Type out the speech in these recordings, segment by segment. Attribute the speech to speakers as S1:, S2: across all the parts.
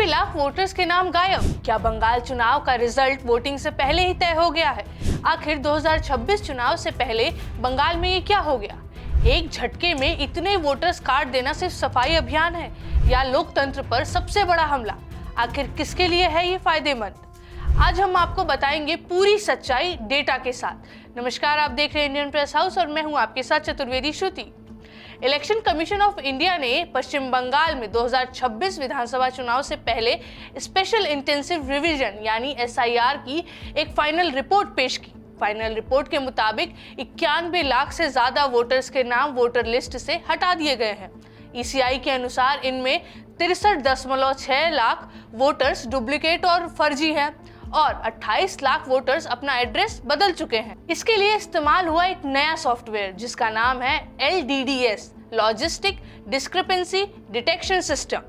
S1: Lakh voters के नाम गायब। क्या बंगाल चुनाव का रिजल्ट वोटिंग से पहले ही तय हो गया है? आखिर 2026 चुनाव से पहले बंगाल में ये क्या हो गया? एक झटके में इतने वोटर्स काट देना सिर्फ सफाई अभियान है या लोकतंत्र पर सबसे बड़ा हमला? आखिर किसके लिए है ये फायदेमंद? आज हम आपको बताएंगे पूरी सच्चाई डेटा के साथ। नमस्कार, आप देख रहे हैं इंडियन प्रेस हाउस और मैं हूं आपके साथ चतुर्वेदी श्रुति। इलेक्शन कमीशन ऑफ इंडिया ने पश्चिम बंगाल में 2026 विधानसभा चुनाव से पहले स्पेशल इंटेंसिव रिवीजन यानी SIR की एक फाइनल रिपोर्ट पेश की। फाइनल रिपोर्ट के मुताबिक 91 लाख से ज्यादा वोटर्स के नाम वोटर लिस्ट से हटा दिए गए हैं। ECI के अनुसार इनमें 63.6 लाख वोटर्स डुप्लीकेट और फर्जी हैं और 28 लाख वोटर्स अपना एड्रेस बदल चुके हैं। इसके लिए इस्तेमाल हुआ एक नया सॉफ्टवेयर जिसका नाम है LDDS, logistic discrepancy detection system.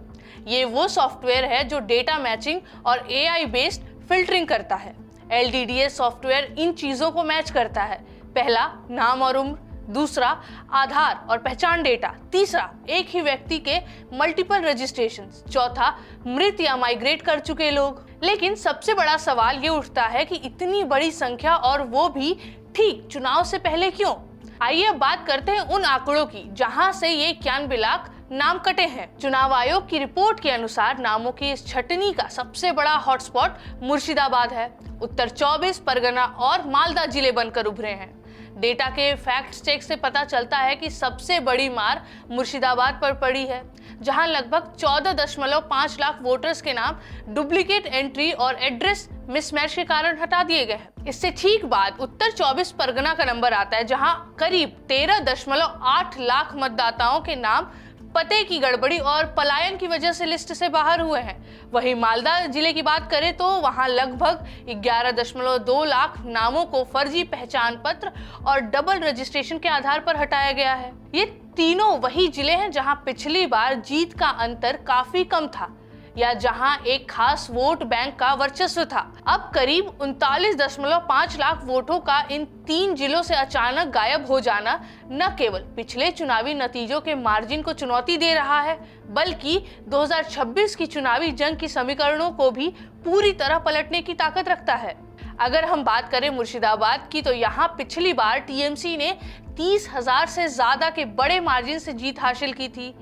S1: ये वो सॉफ्टवेयर है जो डेटा मैचिंग और AI बेस्ड फिल्टरिंग करता है। LDDS सॉफ्टवेयर इन चीजों को मैच करता है। पहला, नाम और उम्र। दूसरा, आधार और पहचान डेटा। तीसरा, एक ही व्यक्ति के मल्टीपल रजिस्ट्रेशंस। चौथा, मृत या माइग्रेट कर चुके लोग। लेकिन सबसे बड़ा सवाल ये उठता है कि इतनी बड़ी संख्या और वो भी ठीक चुनाव से पहले क्यों? आइए अब बात करते हैं उन आंकड़ों की जहां से ये 91 लाख नाम कटे हैं। चुनाव आयोग की रिपोर्ट के अनुसार नामों की इस छटनी का सबसे बड़ा हॉटस्पॉट मुर्शिदाबाद है। उत्तर 24 परगना और मालदा जिले बनकर उभरे हैं। डेटा के फैक्ट चेक से पता चलता है कि सबसे बड़ी मार मुर्शिदाबाद पर पड़ी है, जहां लगभग 14.5 लाख वोटर्स के नाम डुप्लीकेट एंट्री और एड्रेस मिसमैच के कारण हटा दिए गए हैं। इससे ठीक बाद उत्तर 24 परगना का नंबर आता है, जहां करीब 13.8 लाख मतदाताओं के नाम पते की गड़बड़ी और पलायन की वजह से लिस्ट से बाहर हुए हैं। वहीं मालदा जिले की बात करें तो वहां लगभग 11.2 लाख नामों को फर्जी पहचान पत्र और डबल रजिस्ट्रेशन के आधार पर हटाया गया है। ये तीनों वही जिले हैं जहां पिछली बार जीत का अंतर काफी कम था या जहां एक खास वोट बैंक का वर्चस्व था। अब करीब 39.5 लाख वोटों का इन 3 जिलों से अचानक गायब हो जाना न केवल पिछले चुनावी नतीजों के मार्जिन को चुनौती दे रहा है, बल्कि 2026 की चुनावी जंग की समीकरणों को भी पूरी तरह पलटने की ताकत रखता है। अगर हम बात करें मुर्शिदाबाद की, तो यहाँ पिछली बार TMC ने 30,000 से ज्यादा के बड़े मार्जिन से जीत हासिल की थी।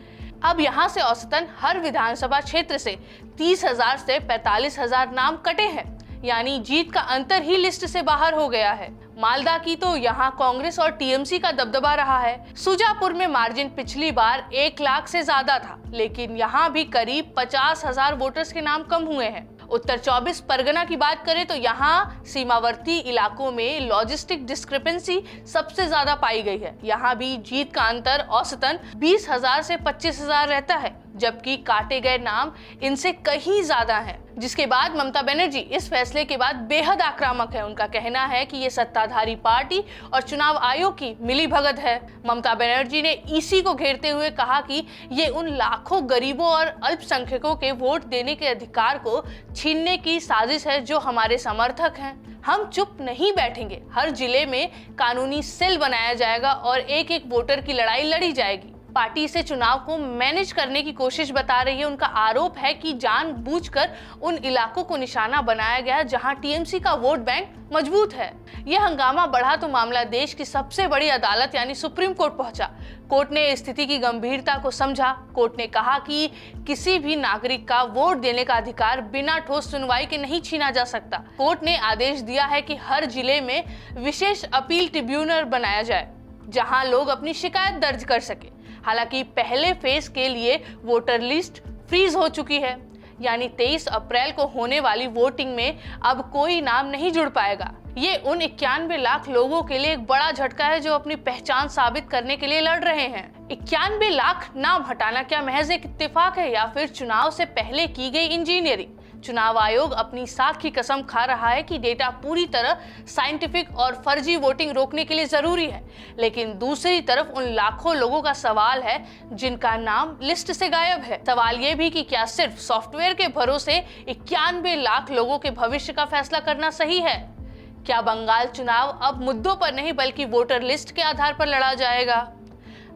S1: अब यहाँ से औसतन हर विधानसभा क्षेत्र से 30,000 से 45,000 नाम कटे हैं, यानी जीत का अंतर ही लिस्ट से बाहर हो गया है। मालदा की तो यहाँ कांग्रेस और TMC का दबदबा रहा है। सुजापुर में मार्जिन पिछली बार 1 लाख से ज्यादा था, लेकिन यहाँ भी करीब 50,000 वोटर्स के नाम कम हुए हैं। उत्तर 24 परगना की बात करें तो यहाँ सीमावर्ती इलाकों में लॉजिस्टिक डिस्क्रिपेंसी सबसे ज्यादा पाई गई है। यहाँ भी जीत का अंतर औसतन 20,000 से 25,000 रहता है, जबकि काटे गए नाम इनसे कहीं ज्यादा हैं। जिसके बाद ममता बनर्जी इस फैसले के बाद बेहद आक्रामक है। उनका कहना है कि ये सत्ताधारी पार्टी और चुनाव आयोग की मिलीभगत है। ममता बनर्जी ने EC को घेरते हुए कहा कि ये उन लाखों गरीबों और अल्पसंख्यकों के वोट देने के अधिकार को छीनने की साजिश है जो हमारे समर्थक हैं। हम चुप नहीं बैठेंगे। हर जिले में कानूनी सेल बनाया जाएगा और एक एक वोटर की लड़ाई लड़ी जाएगी। पार्टी इसे चुनाव को मैनेज करने की कोशिश बता रही है। उनका आरोप है कि जानबूझकर उन इलाकों को निशाना बनाया गया जहां TMC का वोट बैंक मजबूत है। यह हंगामा बढ़ा तो मामला देश की सबसे बड़ी अदालत यानी सुप्रीम कोर्ट पहुंचा। कोर्ट ने स्थिति की गंभीरता को समझा। कोर्ट ने कहा कि किसी भी नागरिक का वोट देने का अधिकार बिना ठोस सुनवाई के नहीं छीना जा सकता। कोर्ट ने आदेश दिया है कि हर जिले में विशेष अपील ट्रिब्यूनल बनाया जाए जहां लोग अपनी शिकायत दर्ज कर सके। हालांकि पहले फेज के लिए वोटर लिस्ट फ्रीज हो चुकी है, यानी 23 अप्रैल को होने वाली वोटिंग में अब कोई नाम नहीं जुड़ पाएगा। ये उन 91 लाख लोगों के लिए एक बड़ा झटका है जो अपनी पहचान साबित करने के लिए लड़ रहे हैं। 91 लाख नाम हटाना क्या महज एक इत्तेफाक है या फिर चुनाव से पहले की गई इंजीनियरिंग? चुनाव आयोग अपनी साख की कसम खा रहा है कि डेटा पूरी तरह साइंटिफिक और फर्जी वोटिंग रोकने के लिए जरूरी है, लेकिन दूसरी तरफ उन लाखों लोगों का सवाल है जिनका नाम लिस्ट से गायब है। सवाल ये भी कि क्या सिर्फ सॉफ्टवेयर के भरोसे 91 लाख लोगों के भविष्य का फैसला करना सही है? क्या बंगाल चुनाव अब मुद्दों पर नहीं बल्कि वोटर लिस्ट के आधार पर लड़ा जाएगा?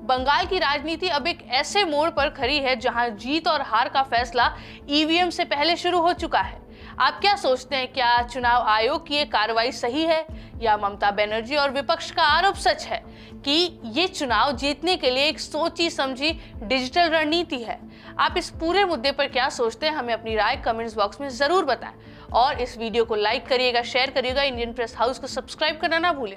S1: बंगाल की राजनीति अब एक ऐसे मोड़ पर खड़ी है जहां जीत और हार का फैसला ईवीएम से पहले शुरू हो चुका है। आप क्या सोचते हैं, क्या चुनाव आयोग की ये कार्रवाई सही है या ममता बनर्जी और विपक्ष का आरोप सच है कि ये चुनाव जीतने के लिए एक सोची समझी डिजिटल रणनीति है? आप इस पूरे मुद्दे पर क्या सोचते हैं, हमें अपनी राय कमेंट्स बॉक्स में जरूर बताएं और इस वीडियो को लाइक करिएगा, शेयर करिएगा, इंडियन प्रेस हाउस को सब्सक्राइब करना ना भूलें।